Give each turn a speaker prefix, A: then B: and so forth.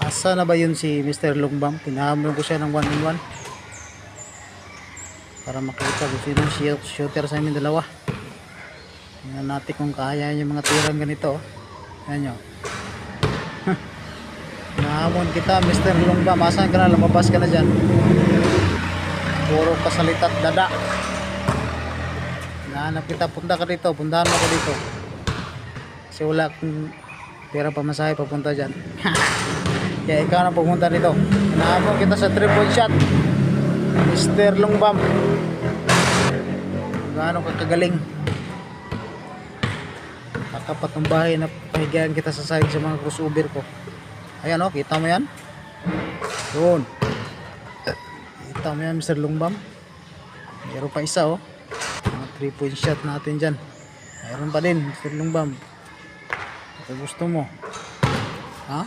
A: Asa na ba yun si Mr. Lungbam? Pinahamon ko siya ng 1-on-1 para makita kung sino yung shooter sa amin dalawa. Tingnan natin kung kaya yung mga tirang ganito. Ayan nyo. Pinahamon kita Mr. Lungbam. Asan ka na? Lumabas ka na dyan. Puro kasalita at dada. Nahanap kita. Punta ka dito. Puntahan mo ka dito. Kasi wala akong pera pamasahe papunta dyan. Kaya ikaw na pumunta dito. Hinahamon kita sa 3-point shot Mr. Lungbam. Gaano ka kagaling. Kakapatumbahin na pahigayan kita sa side sa mga crossover ko. Ayan o, kita mo yan? Yun. Kita mo yan Mr. Lungbam. Mayroon pa isa o. Mga 3-point shot natin dyan. Mayroon pa din Mr. Lungbam. Ito gusto mo. Ha?